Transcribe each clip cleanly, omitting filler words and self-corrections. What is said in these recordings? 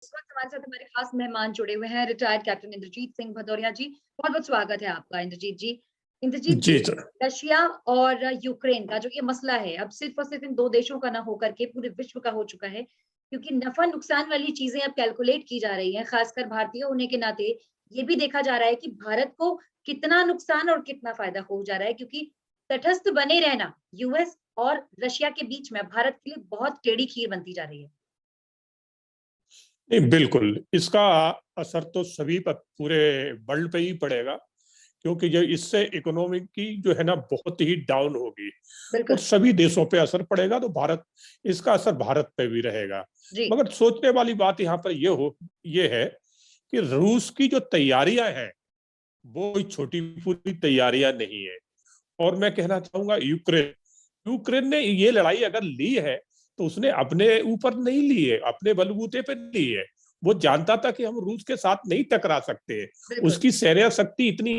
इस वक्त हमारे साथ हमारे खास मेहमान जुड़े हुए हैं, रिटायर्ड कैप्टन इंद्रजीत सिंह भदौरिया जी। बहुत बहुत स्वागत है आपका इंद्रजीत जी। इंद्रजीत जी, जी सर। रशिया और यूक्रेन का जो ये मसला है, अब सिर्फ और सिर्फ इन दो देशों का ना होकर के पूरे विश्व का हो चुका है, क्योंकि नफा नुकसान वाली चीजें अब कैलकुलेट की जा रही हैं। खासकर भारतीय होने के नाते ये भी देखा जा रहा है कि भारत को कितना नुकसान और कितना फायदा हो जा रहा है, क्योंकि तटस्थ बने रहना यूएस और रशिया के बीच में भारत के लिए बहुत टेढ़ी खीर बनती जा रही है। नहीं, बिल्कुल इसका असर तो सभी पर, पूरे वर्ल्ड पे ही पड़ेगा, क्योंकि जो इससे इकोनॉमी की जो है ना बहुत ही डाउन होगी और बिल्कुल। सभी देशों पे असर पड़ेगा। तो भारत, इसका असर भारत पे भी रहेगा। जी। मगर सोचने वाली बात यहाँ पर ये है कि रूस की जो तैयारियां हैं वो कोई छोटी पूरी तैयारियां नहीं है। और मैं कहना चाहूंगा, यूक्रेन यूक्रेन ने ये लड़ाई अगर ली है तो उसने अपने ऊपर नहीं ली है, अपने बलबूते पे ली है। वो जानता था कि हम रूस के साथ नहीं टकरा सकते। बिल्कुल। उसकी सैन्य शक्ति इतनी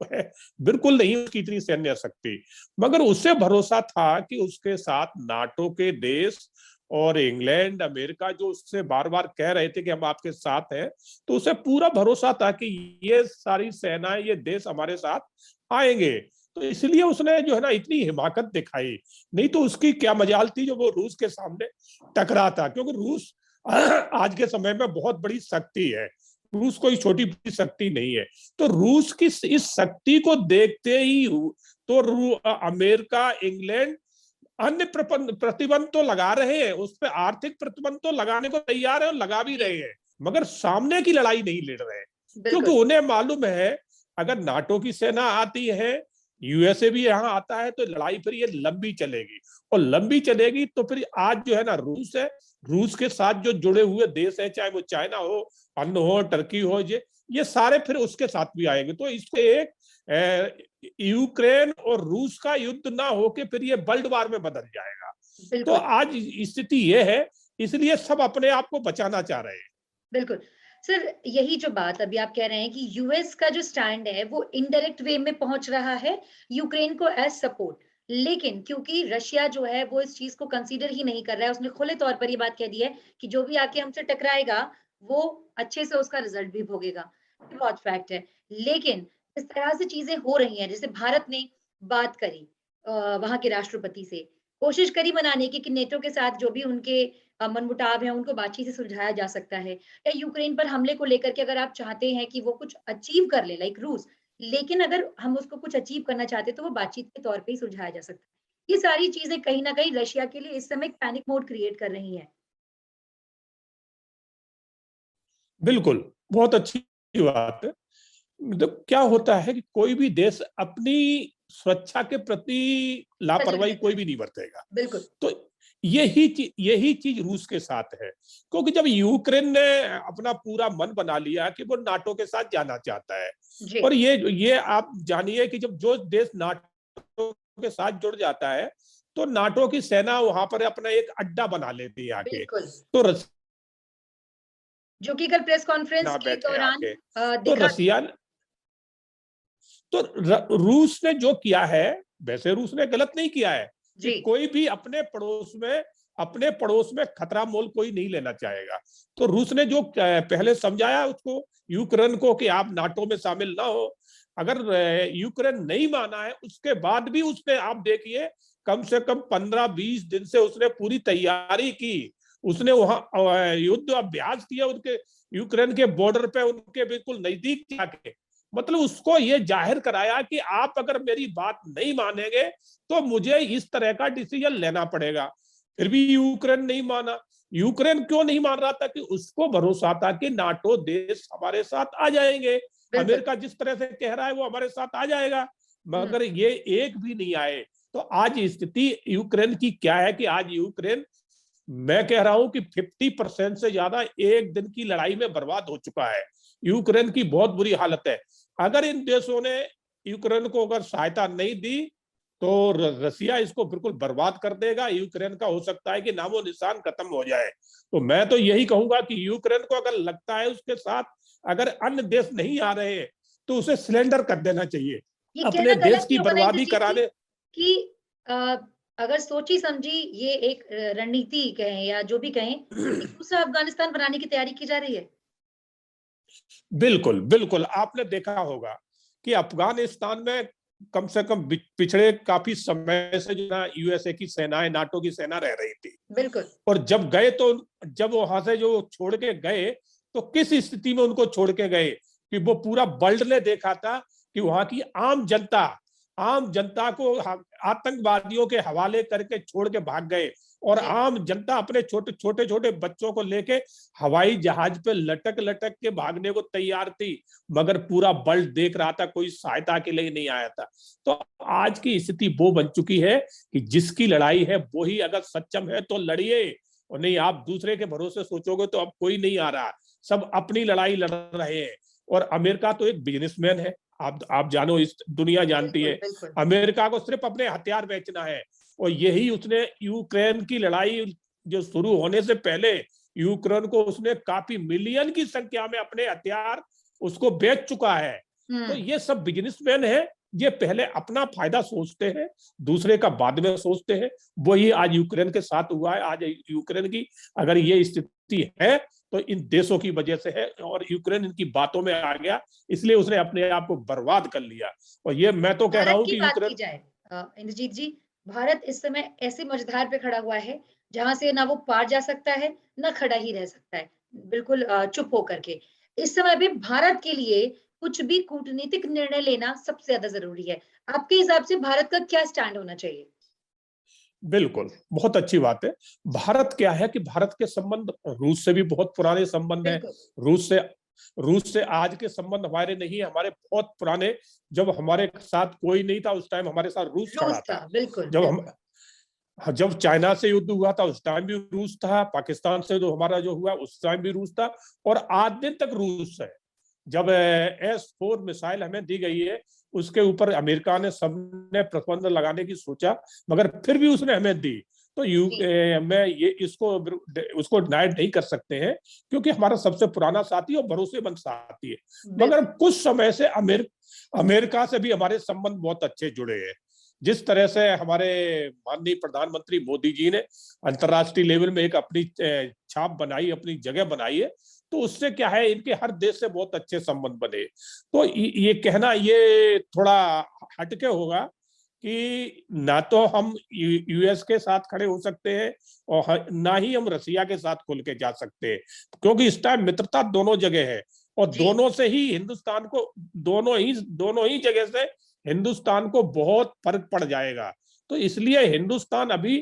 है, बिल्कुल नहीं उसकी इतनी सैन्य शक्ति। मगर उसे भरोसा था कि उसके साथ नाटो के देश और इंग्लैंड, अमेरिका जो उससे बार बार कह रहे थे कि हम आपके साथ हैं, तो उसे पूरा भरोसा था कि ये सारी सेनाएं, ये देश हमारे साथ आएंगे। तो इसलिए उसने जो है ना इतनी हिमाकत दिखाई। नहीं तो उसकी क्या मजाल थी जो वो रूस के सामने टकराता, क्योंकि रूस आज के समय में बहुत बड़ी शक्ति है। रूस कोई छोटी बड़ी शक्ति नहीं है। तो रूस की इस शक्ति को देखते ही तो अमेरिका, इंग्लैंड अन्य प्रतिबंध तो लगा रहे हैं, उस पर आर्थिक प्रतिबंध तो लगाने को तैयार है और लगा भी जी। रहे हैं, मगर सामने की लड़ाई नहीं लड़ रहे हैं। क्योंकि बिल्कुल। उन्हें मालूम है अगर नाटो की सेना आती है, यूएसए भी यहाँ आता है, तो लड़ाई फिर ये लंबी चलेगी। और लंबी चलेगी तो फिर आज जो है ना रूस है, रूस के साथ जो जुड़े हुए देश हैं, चाहे वो चाइना हो, अन्य हो, टर्की हो, ये सारे फिर उसके साथ भी आएंगे। तो इसको एक यूक्रेन और रूस का युद्ध ना होके फिर ये वर्ल्ड वार में बदल जाएगा। तो बिल्कुल। आज स्थिति ये है, इसलिए सब अपने आप को बचाना चाह रहे हैं। बिल्कुल। सर, यही जो बात अभी आप कह रहे हैं कि यूएस का जो स्टैंड है वो इनडायरेक्ट वे में पहुंच रहा है यूक्रेन को एज सपोर्ट। लेकिन क्योंकि रशिया जो है वो इस चीज को कंसीडर ही नहीं कर रहा है, उसने खुले तौर पर ये बात कह दी है कि जो भी आके हमसे टकराएगा वो अच्छे से उसका रिजल्ट भी भोगेगा। ये बहुत फैक्ट है। लेकिन इस तरह से चीजें हो रही हैं, जैसे भारत ने बात करी वहां के राष्ट्रपति से, कोशिश करी मनाने की कि नेटो के साथ जो भी उनके मनमुटाव है उनको बातचीत से सुलझाया जा सकता है, या यूक्रेन पर हमले को लेकर के अगर आप चाहते हैं कि वो कुछ अचीव कर ले लाइक रूस, लेकिन अगर हम उसको कुछ अचीव करना चाहते हैं तो वो बातचीत के तौर पे ही सुलझाया जा सकता है। ये सारी चीजें कहीं न कहीं रशिया के लिए इस समय एक पैनिक मोड क्रिएट कर रही हैं। बिल्कुल, बहुत अच्छी बात है। मतलब क्या होता है कि कोई भी देश अपनी सुरक्षा के प्रति सजग लापरवाही रहता कोई है। भी नहीं बरतेगा। बिल्कुल। तो यही चीज रूस के साथ है। क्योंकि जब यूक्रेन ने अपना पूरा मन बना लिया कि वो नाटो के साथ जाना चाहता है, जी। और ये आप जानिए कि जब जो देश नाटो के साथ जुड़ जाता है तो नाटो की सेना वहां पर अपना एक अड्डा बना लेती है आके। बिल्कुल। तो जो कि कल प्रेस कॉन्फ्रेंस रसिया के बैठे दौरान आके, तो दिखा भी। रसिया, तो रूस ने जो किया है, वैसे रूस ने गलत नहीं किया है कि जी। कोई भी अपने पड़ोस में खतरा मोल कोई नहीं लेना चाहेगा। तो रूस ने जो पहले समझाया उसको, यूक्रेन को, कि आप नाटो में शामिल ना हो। अगर यूक्रेन नहीं माना है, उसके बाद भी उसने, आप देखिए, कम से कम 15-20 दिन से उसने पूरी तैयारी की। उसने वहां युद्ध अभ्यास किया उनके, यूक्रेन के बॉर्डर पे, उनके बिल्कुल नजदीक जाके। मतलब उसको ये जाहिर कराया कि आप अगर मेरी बात नहीं मानेंगे तो मुझे इस तरह का डिसीजन लेना पड़ेगा। फिर भी यूक्रेन नहीं माना। यूक्रेन क्यों नहीं मान रहा था? कि उसको भरोसा था कि नाटो देश हमारे साथ आ जाएंगे। बिल्कुल। अमेरिका जिस तरह से कह रहा है वो हमारे साथ आ जाएगा, हुँ। मगर ये एक भी नहीं आए। तो आज स्थिति यूक्रेन की क्या है कि आज यूक्रेन, मैं कह रहा हूं कि 50% से ज्यादा एक दिन की लड़ाई में बर्बाद हो चुका है। यूक्रेन की बहुत बुरी हालत है। अगर इन देशों ने यूक्रेन को अगर सहायता नहीं दी तो रसिया इसको बिल्कुल बर्बाद कर देगा। यूक्रेन का हो सकता है कि नामो निशान खत्म हो जाए। तो मैं तो यही कहूंगा कि यूक्रेन को अगर लगता है उसके साथ अगर अन्य देश नहीं आ रहे हैं तो उसे सिलेंडर कर देना चाहिए, ये अपने कहना देश गलत की नहीं होगा ना बर्बादी इंद्रजीत जी कराने। कि अ, अगर सोची समझी ये एक रणनीति कहें या जो भी कहें, एक दूसरा अफ़गानिस्तान बनाने की तैयारी की जा रही है? बिल्कुल, बिल्कुल। आपने देखा होगा कि अफ़गानिस्तान में कम से कम पिछड़े काफ़ी समय से जो ना यूएसए की सेनाएँ, नाटो की सेना रह रही थी। बिल्कुल। और जब गए तो जब वहाँ से जो छोड़ के गए, तो किस स्थिति में उनको छोड़ के गए कि वो पूरा वर्ल्ड ने देखा था कि वहाँ की आम जनता को आतंकवादियों के हवाले करके छोड़ के भाग गए। और जी, आम जनता अपने छोटे-छोटे बच्चों को लेके हवाई जहाज पे लटक-लटक के भागने को तैयार थी, मगर पूरा वर्ल्ड देख रहा था, कोई सहायता के लिए नहीं आया था। तो आज की स्थिति वो बन चुकी है कि जिसकी लड़ाई है वो ही अगर सक्षम है तो लड़िए, और नहीं आप दूसरे के भरोसे सोचोगे तो अब कोई नहीं आ रहा, सब अपनी लड़ाई लड़ रहे हैं। और अमेरिका तो एक बिजनेसमैन है, आप जानो, इस दुनिया जानती बिल्कुल, है। बिल्कुल। अमेरिका को सिर्फ अपने हथियार बेचना है, और यही उसने यूक्रेन की लड़ाई जो शुरू होने से पहले यूक्रेन को उसने काफी मिलियन की संख्या में अपने हथियार उसको बेच चुका है। तो हुँ, ये सब बिजनेसमैन है, ये पहले अपना फायदा सोचते हैं, दूसरे का बाद में सोचते हैं। वही आज यूक्रेन के साथ हुआ है। आज यूक्रेन की अगर ये स्थिति है तो इन देशों की वजह से है, और यूक्रेन इनकी बातों में आ गया, इसलिए उसने अपने आप को बर्बाद कर लिया। और ये मैं तो कह रहा भारत हूं की कि बात की यूक्रेन जाए इंद्रजीत जी, भारत इस समय ऐसे मझधार पे खड़ा हुआ है, जहाँ से ना वो पार जा सकता है, ना खड़ा ही रह सकता है, बिल्कुल चुप होकर के। इस समय भी भारत के लिए कुछ भी कूटनीतिक निर्णय लेना सबसे ज़्यादा ज़रूरी है। आपके हिसाब से भारत का क्या स्टैंड होना चाहिए? बिल्कुल, बहुत अच्छी बात है। भारत क्या है कि भारत के संबंध रूस से भी बहुत पुराने संबंध हैं। बिल्कुल, रूस से रूस से आज के संबंध हमारे नहीं है, हमारे बहुत पुराने। जब हमारे साथ कोई नहीं था उस टाइम हमारे साथ रूस खड़ा रूस था, था। बिल्कुल, जब हम बिल्कुल। जब चाइना से युद्ध हुआ था उस टाइम भी रूस था, पाकिस्तान से जो हमारा जो हुआ उस टाइम भी रूस था, और आज दिन तक रूस है। जब S-4 मिसाइल हमें दी गई है, उसके ऊपर अमेरिका ने सबने प्रतिबंध लगाने की सोचा, मगर फिर भी उसने हमें दी। तो जी, मैं ये इसको उसको डिनाई नहीं कर सकते हैं, क्योंकि हमारा सबसे पुराना साथी और भरोसेमंद साथी है। मगर बिल्कुल। कुछ समय से अमेरिका से भी हमारे संबंध बहुत अच्छे जुड़े हैं। जिस तरह से हमारे माननीय प्रधानमंत्री मोदी जी ने अंतर्राष्ट्रीय लेवल में एक अपनी छाप बनाई, अपनी जगह बनाई है, तो उससे क्या है, इनके हर देश से बहुत अच्छे संबंध बने। तो ये कहना ये थोड़ा हटके होगा कि ना तो हम यूएस के साथ खड़े हो सकते हैं, और ना ही हम रसिया के साथ खुल के जा सकते हैं, क्योंकि इस टाइम मित्रता दोनों जगह है। और जी, दोनों से ही हिंदुस्तान को, दोनों ही जगह से हिंदुस्तान को बहुत फर्क पड़ जाएगा। तो इसलिए हिंदुस्तान अभी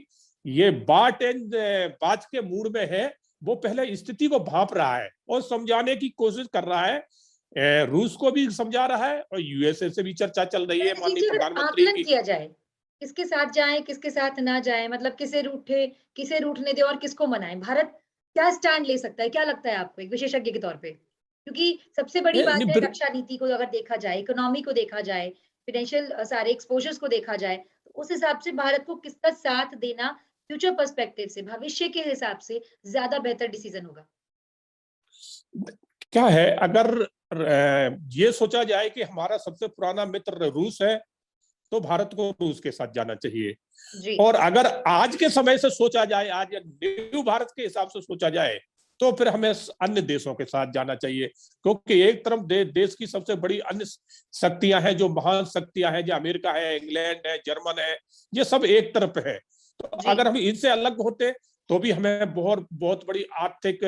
ये बात के मूड में है। वो पहले स्थिति को भाप रहा है और समझाने की कोशिश कर रहा है। रूस को भी समझा रहा है, और यूएसए से भी चर्चा चल रही है जी, माननीय जी, अगर प्रधानमंत्री आकलन की। किया जाए, किसके साथ जाएँ, किसके साथ ना जाएँ, मतलब किसे रूठने दें और किसको मनाएँ? भारत क्या स्टैंड ले सकता है? क्या लगता है आपको एक विशेषज्ञ के तौर पे? क्योंकि सबसे बड़ी बात नहीं, है रक्षा नीति को अगर देखा जाए, इकोनॉमी को देखा जाए, फाइनेंशियल सारे एक्सपोज़र्स को देखा जाए, तो उस हिसाब से भारत को किसका साथ देना फ्यूचर पर्सपेक्टिव से, भविष्य के हिसाब से ज़्यादा बेहतर डिसीज़न होगा? क्या है, अगर ये सोचा जाए कि हमारा सबसे पुराना मित्र रूस है, तो भारत को रूस के साथ जाना चाहिए। जी, और अगर आज के समय से सोचा जाए, आज न्यू भारत के हिसाब से सोचा जाए, तो फिर हमें अन्य देशों के साथ जाना चाहिए, क्योंकि एक तरफ देश की सबसे बड़ी अन्य शक्तियां हैं, जो महान शक्तियां हैं, जो अमेरिका है, इंग्लैंड है, जर्मन है, ये सब एक तरफ है। तो जी, अगर हम इनसे अलग होते तो भी हमें बहुत बहुत बड़ी आर्थिक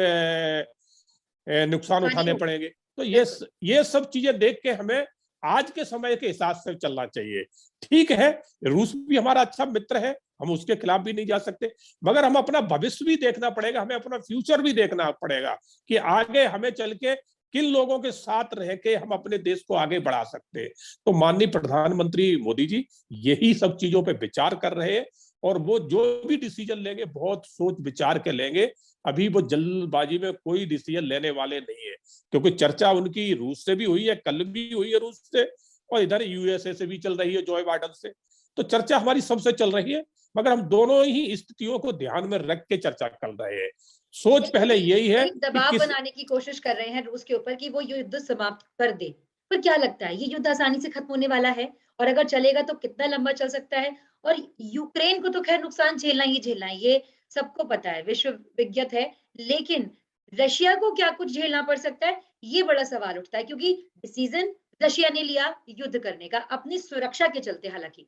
नुकसान हानि उठाने होगी, पड़ेंगे। तो बिल्कुल। ये सब चीजें देख के हमें आज के समय के हिसाब से चलना चाहिए। ठीक है, रूस भी हमारा अच्छा मित्र है, हम उसके खिलाफ भी नहीं जा सकते, मगर हम अपना भविष्य भी देखना पड़ेगा, हमें अपना फ्यूचर भी देखना पड़ेगा कि आगे हमें चल के किन लोगों के साथ रह के हम अपने देश को आगे बढ़ा सकते हैं। तो माननीय प्रधानमंत्री मोदी जी यही सब चीजों पे विचार कर रहे हैं, और वो जो भी डिसीजन लेंगे बहुत सोच विचार के लेंगे। अभी वो जल्दबाजी में कोई डिसीजन लेने वाले नहीं है, क्योंकि चर्चा उनकी रूस से भी हुई है, कल भी हुई है रूस से, और इधर यूएसए से भी चल रही है, जो बाइडन से। तो चर्चा हमारी सबसे चल रही है, मगर हम दोनों ही स्थितियों को ध्यान में रख के चर्चा कर रहे हैं। सोच कहीं न पहले कहीं यही है एक कि दबाव किस बनाने की कोशिश कर रहे हैं रूस के ऊपर कि वो युद्ध समाप्त कर दे। पर क्या लगता है ये युद्ध आसानी से खत्म होने वाला है? और अगर चलेगा तो कितना लंबा चल सकता है? और यूक्रेन को तो खैर नुकसान झेलना ही झेलना है, ये सबको पता है, विश्व विज्ञत है। लेकिन रशिया को क्या कुछ झेलना पड़ सकता है, ये बड़ा सवाल उठता है, क्योंकि डिसीजन रशिया ने लिया युद्ध करने का, अपनी सुरक्षा के चलते हालांकि।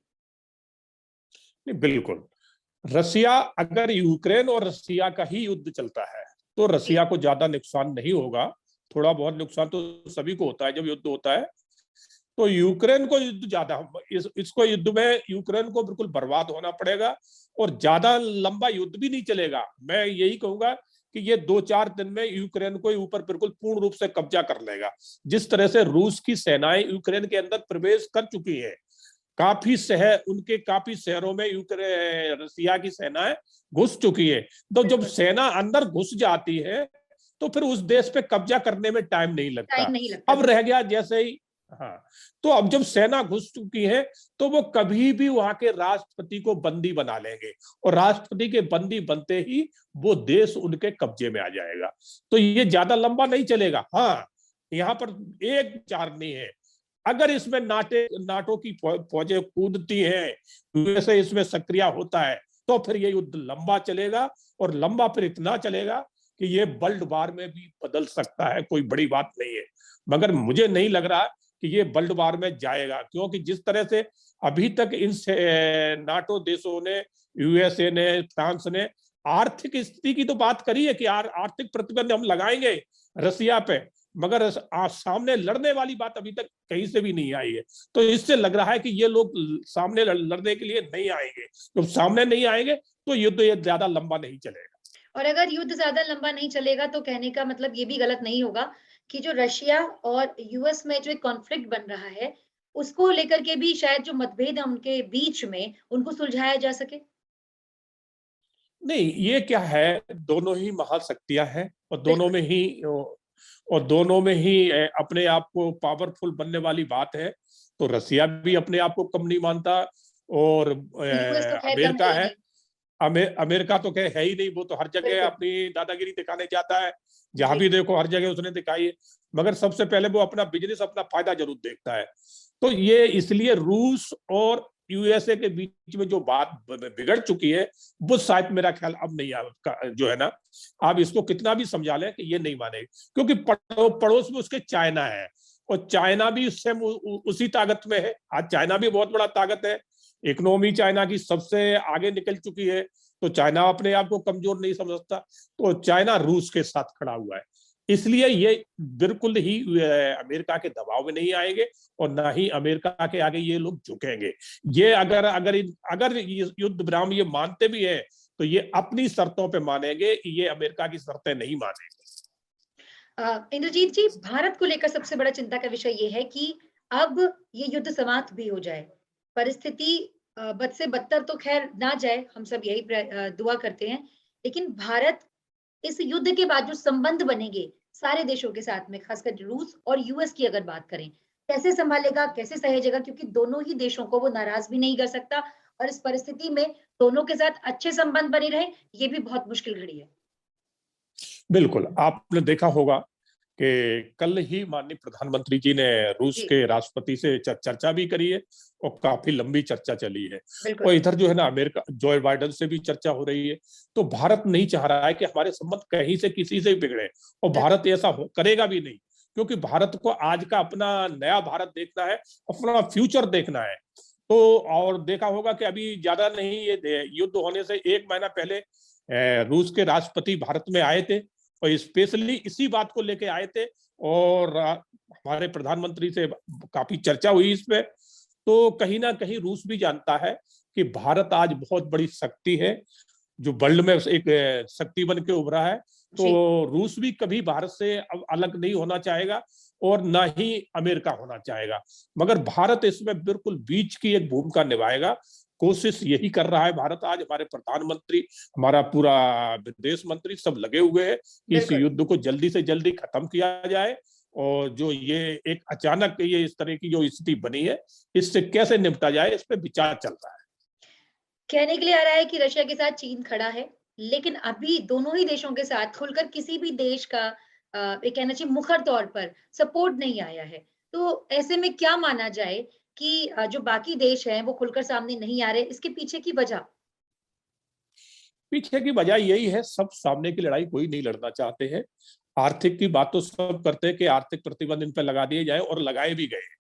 नहीं, बिल्कुल। रसिया, अगर यूक्रेन और रसिया का ही युद्ध चलता है तो जी, रसिया को ज्यादा नुकसान नहीं होगा। थोड़ा बहुत नुकसान तो सभी को होता है जब युद्ध होता है। तो यूक्रेन को युद्ध ज्यादा, इसको युद्ध में यूक्रेन को बिल्कुल बर्बाद होना पड़ेगा और ज्यादा लंबा युद्ध भी नहीं चलेगा। मैं यही कहूंगा कि ये 2-4 दिन में यूक्रेन को ऊपर बिल्कुल पूर्ण रूप से कब्जा कर लेगा। जिस तरह से रूस की सेनाएं यूक्रेन के अंदर प्रवेश कर चुकी है, काफी शहरों में यूक्रेन रसिया की सेनाएं घुस चुकी है। तो जब बिल्कुल, सेना अंदर घुस जाती है तो फिर उस देश पे कब्जा करने में टाइम नहीं लगता। टाइम नहीं लगता, अब रह गया जैसे ही, हाँ, तो अब जब सेना घुस चुकी है तो वो कभी भी वहां के राष्ट्रपति को बंदी बना लेंगे और राष्ट्रपति के बंदी बनते ही वो देश उनके कब्जे में आ जाएगा। तो ये ज्यादा लंबा नहीं चलेगा। हाँ, यहाँ पर एक विचार नहीं है, अगर इसमें नाटो की फौजें कूदती हैं, यूएसए इसमें सक्रिय होता है, तो फिर ये युद्ध लंबा चलेगा और लंबा फिर इतना चलेगा कि ये वर्ल्ड वार में भी बदल सकता है। कोई बड़ी बात नहीं है, मगर मुझे नहीं लग रहा कि ये वर्ल्ड वार में जाएगा, क्योंकि जिस तरह से अभी तक इन नाटो देशों ने, यूएसए ने, फ्रांस ने आर्थिक स्थिति की तो बात करी है कि आर्थिक प्रतिबंध हम लगाएंगे रसिया पे, मगर सामने लड़ने वाली बात अभी तक कहीं से भी नहीं आई है। तो इससे लग रहा है कि ये लोग सामने लड़ने के लिए नहीं आएंगे। जब सामने नहीं आएंगे तो युद्ध ये ज्यादा लंबा नहीं चलेगा। और अगर युद्ध ज्यादा लंबा नहीं चलेगा तो कहने का मतलब ये भी गलत नहीं होगा कि जो रशिया और यूएस में जो एक कॉन्फ्लिक्ट बन रहा है, उसको लेकर के भी शायद जो मतभेद है उनके बीच में, उनको सुलझाया जा सके। नहीं, ये क्या है, दोनों ही महाशक्तियां हैं और दोनों बिल्कुल, में ही अपने आप को पावरफुल बनने वाली बात है। तो रसिया भी अपने आप को कम नहीं मानता और यूएस तो खैर कम है अमेरिका ही है। नहीं। अमेरिका तो है ही नहीं, वो तो हर जगह बिल्कुल, अपनी दादागिरी दिखाने जाता है। जहां जी, भी देखो हर जगह उसने दिखाई है, मगर सबसे पहले वो अपना बिजनेस, अपना फायदा जरूर देखता है। तो ये इसलिए रूस और यूएसए के बीच में जो बात बिगड़ चुकी है, वो शायद मेरा ख्याल अब नहीं जो है ना, आप इसको कितना भी समझा लें कि ये नहीं मानेगी, क्योंकि पड़ोस में उसके चाइना है और चाइना भी उससे उसी ताकत में है। आज चाइना भी बहुत बड़ा ताकत है, इकोनॉमी चाइना की सबसे आगे निकल चुकी है। तो चाइना अपने आप को कमजोर नहीं समझता, तो चाइना रूस के साथ खड़ा हुआ है। इसलिए ये बिल्कुल ही अमेरिका के दबाव में नहीं आएंगे और ना ही अमेरिका के आगे ये लोग झुकेंगे। ये अगर युद्ध विराम ये मानते भी है तो ये अपनी शर्तों पे मानेंगे, ये अमेरिका की शर्तें नहीं मानेंगे। इंद्रजीत जी, भारत को लेकर सबसे बड़ा चिंता का विषय ये है कि अब ये युद्ध समाप्त भी हो जाए। परिस्थिति बद से बदतर तो खैर ना जाए, हम सब यही दुआ करते हैं। लेकिन भारत इस युद्ध के बाद जो संबंध बनेंगे सारे देशों के साथ में, खासकर रूस और यूएस की अगर बात करें, कैसे संभालेगा, कैसे सहेजेगा? क्योंकि दोनों ही देशों को वो नाराज भी नहीं कर सकता और इस परिस्थिति में दोनों के साथ अच्छे संबंध बने रहे, ये भी बहुत मुश्किल घड़ी है। बिल्कुल, आपने देखा होगा कि कल ही माननीय प्रधानमंत्री जी ने रूस जी, के राष्ट्रपति से चर्चा भी करी है और काफी लंबी चर्चा चली है। और बिल्कुल, इधर जो है ना, अमेरिका जो बाइडेन से भी चर्चा हो रही है। तो भारत नहीं चाह रहा है कि हमारे संबंध कहीं से किसी से भी बिगड़े, और बिल्कुल। भारत ऐसा करेगा भी नहीं, क्योंकि भारत को आज का अपना नया भारत देखना है, अपना फ्यूचर देखना है। तो और देखा होगा कि अभी ज्यादा नहीं, ये युद्ध होने से 1 महीना पहले रूस के राष्ट्रपति भारत में आए थे और स्पेशली इसी बात को लेके आए थे। और हमारे प्रधानमंत्री से काफी चर्चा हुई इस पे। तो कहीं ना कहीं रूस भी जानता है कि भारत आज बहुत बड़ी शक्ति है, जो वर्ल्ड में एक शक्ति बन के उभरा है। तो जी, रूस भी कभी भारत से अब अलग नहीं होना चाहेगा और ना ही अमेरिका होना चाहेगा, मगर भारत इसमें बिल्कुल बीच की एक भूमिका निभाएगा। कोशिश यही कर रहा है भारत। आज हमारे प्रधानमंत्री, हमारा पूरा विदेश मंत्री सब लगे हुए हैं कि इस बिल्कुल। युद्ध को जल्दी से जल्दी खत्म किया जाए और जो ये एक अचानक ये इस तरह की जो स्थिति बनी है, इससे कैसे निपटा जाए, इस पे विचार चल रहा है। कहने के लिए आ रहा है कि रशिया के साथ चीन खड़ा है, लेकिन अभी दोनों ही देशों के साथ खुलकर किसी भी देश का एक कहना चाहिए मुखर तौर पर सपोर्ट नहीं आया है। तो ऐसे में क्या माना जाए कि जो बाकी देश हैं वो खुलकर सामने नहीं आ रहे, इसके पीछे की वजह? पीछे की वजह यही है, सब सामने की लड़ाई कोई नहीं लड़ना चाहते हैं। आर्थिक की बात तो सब करते हैं कि आर्थिक प्रतिबंध इन पर लगा दिए जाए, और लगाए भी गए।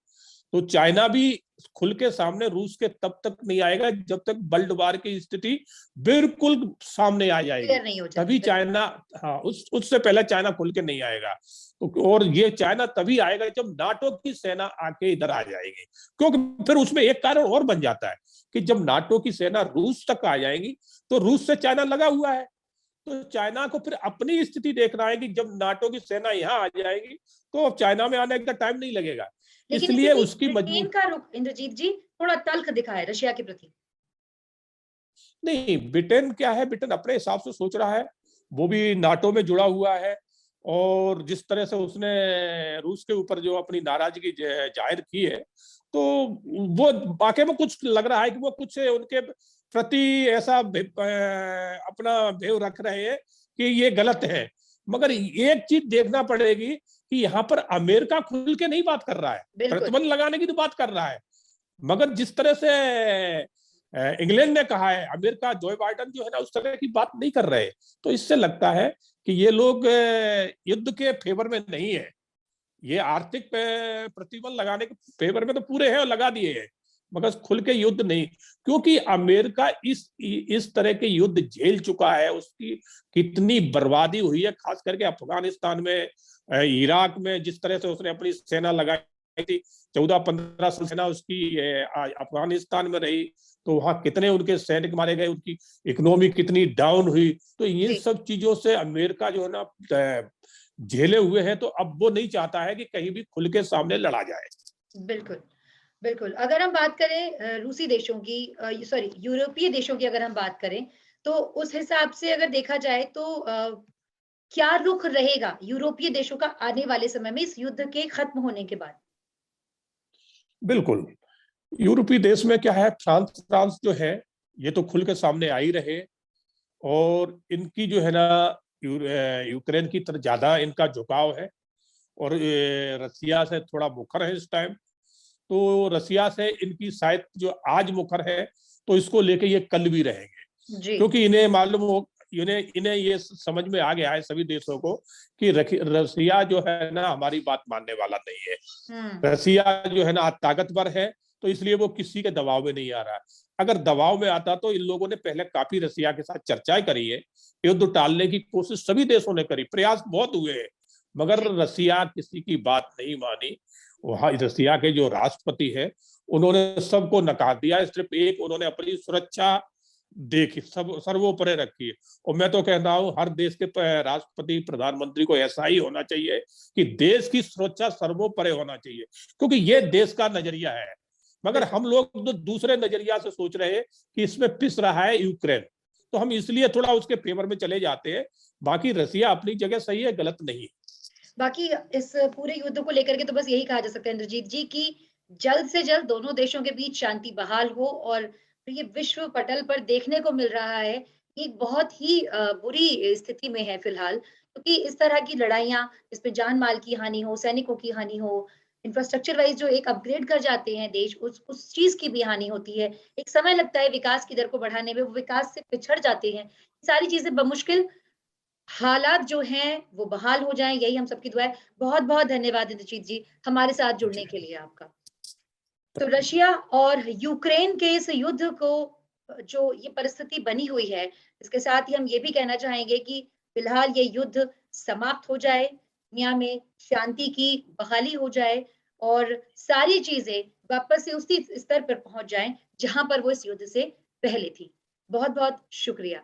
तो चाइना भी खुल के सामने रूस के तब तक नहीं आएगा जब तक वर्ल्ड वार की स्थिति बिल्कुल सामने आ जाएगी, क्लियर नहीं हो जाती, तभी बिल्कुल। चाइना, हाँ, उससे पहले चाइना खुल के नहीं आएगा। तो और ये चाइना तभी आएगा जब नाटो की सेना आके इधर आ जाएगी, क्योंकि फिर उसमें एक कारण और बन जाता है कि जब नाटो की सेना रूस तक आ जाएगी तो रूस से चाइना लगा हुआ है, तो चाइना को फिर अपनी स्थिति देखना है कि जब नाटो की सेना यहाँ आ जाएगी तो अब चाइना में आने का टाइम नहीं लगेगा, लेकिन इससे इसलिए भी उसकी ब्रिटेन मजबूर। का रुख इंद्रजीत जी थोड़ा तल्ख दिखा है रशिया के प्रति। नहीं, ब्रिटेन क्या है, ब्रिटेन अपने हिसाब से सोच रहा है, वो भी नाटो में जुड़ा हुआ है, और जिस तरह से उसने रूस के ऊपर जो अपनी नाराजगी जाहिर की है, तो वो वाकई में कुछ लग रहा है कि वो कुछ उनके प्रति ऐसा अपना भेव रख रहे हैं कि ये गलत है। मगर एक चीज देखना पड़ेगी कि यहाँ पर अमेरिका खुल के नहीं बात कर रहा है, बिल्कुल। प्रतिबंध लगाने की तो बात कर रहा है, मगर जिस तरह से इंग्लैंड ने कहा है, अमेरिका जो बाइडेन जो है ना उस तरह की बात नहीं कर रहे। तो इससे लगता है कि ये लोग युद्ध के फेवर में नहीं है, ये आर्थिक प्रतिबंध लगाने के फेवर में तो पूरे हैं और लगा दिए हैं, मगर खुल के युद्ध नहीं, क्योंकि अमेरिका इस तरह के युद्ध झेल चुका है, उसकी कितनी बर्बादी हुई है, खास करके अफगानिस्तान में, इराक में, जिस तरह से उसने अपनी सेना लगाई थी, 14-15 साल सेना उसकी अफगानिस्तान में रही, तो वहां कितने उनके सैनिक मारे गए, उनकी इकोनॉमी कितनी डाउन हुई। तो इन जी, सब चीजों से अमेरिका जो है ना झेले हुए हैं, तो अब वो नहीं चाहता है कि कहीं भी खुल के सामने लड़ा जाए। बिल्कुल, बिल्कुल। अगर हम बात करें रूसी देशों की सॉरी यूरोपीय देशों की अगर हम बात करें, तो उस हिसाब से अगर देखा जाए तो क्या रुख रहेगा यूरोपीय देशों का आने वाले समय में इस युद्ध के खत्म होने के बाद? बिल्कुल, यूरोपीय देश में क्या है, फ्रांस फ्रांस जो है ये तो खुल के सामने आ ही रहे, और इनकी जो है ना यूक्रेन की तरफ ज्यादा इनका झुकाव है, और रसिया से थोड़ा मुखर है इस टाइम। तो रसिया से इनकी शायद जो आज मुखर है, तो इसको लेके ये कल भी रहेंगे, जी। क्योंकि इन्हें मालूम हो, इन्हें इन्हें ये समझ में आ गया है सभी देशों को कि रसिया जो है ना हमारी बात मानने वाला नहीं है। हुँ, रसिया जो है ना ताकतवर है, तो इसलिए वो किसी के दबाव में नहीं आ रहा है। अगर दबाव में आता तो इन लोगों ने पहले काफी रसिया के साथ चर्चाएं करी है, युद्ध टालने की कोशिश सभी देशों ने करी, प्रयास बहुत हुए हैं, मगर जी, रसिया किसी की बात नहीं मानी। वहां रसिया के जो राष्ट्रपति है उन्होंने सबको नकार दिया, सिर्फ एक उन्होंने अपनी सुरक्षा देखी, सब सर्वोपरि रखी है। और मैं तो कहता हूँ हर देश के राष्ट्रपति प्रधानमंत्री को ऐसा ही होना चाहिए कि देश की सुरक्षा सर्वोपरि होना चाहिए, क्योंकि ये बिल्कुल, देश का नजरिया है। मगर बिल्कुल। हम लोग तो दूसरे नजरिया से सोच रहे हैं कि इसमें पिस रहा है यूक्रेन, तो हम इसलिए थोड़ा उसके फेवर में चले जाते हैं। बाकी रसिया अपनी जगह सही है, गलत नहीं। बाकी इस पूरे युद्ध को लेकर के तो बस यही कहा जा सकता है इंद्रजीत जी कि जल्द से जल्द दोनों देशों के बीच शांति बहाल हो और ये विश्व पटल पर देखने को मिल रहा है एक बहुत ही बुरी स्थिति में है फिलहाल क्योंकि इस तरह की लड़ाइयाँ इसमें जान माल की हानि हो सैनिकों की हानि हो इंफ्रास्ट्रक्चर वाइज जो एक अपग्रेड कर जाते हैं देश उस चीज की भी हानि होती है एक समय लगता है विकास की दर को बढ़ाने में वो विकास से पिछड़ जाते हैं सारी चीजें बमुश्किल हालात जो हैं वो बहाल हो जाएँ यही हम सबकी दुआ है। बहुत-बहुत धन्यवाद इंद्रजीत जी, हमारे साथ जुड़ने जी, के लिए आपका। तो रशिया और यूक्रेन के इस युद्ध को जो ये परिस्थिति बनी हुई है, इसके साथ ही हम ये भी कहना चाहेंगे कि फिलहाल ये युद्ध समाप्त हो जाए, दुनिया में शांति की बहाली हो जाए और सारी चीज़ें वापस से उसी स्तर पर पहुँच जाएँ, जहाँ पर वो इस युद्ध से पहले थी। बहुत-बहुत शुक्रिया।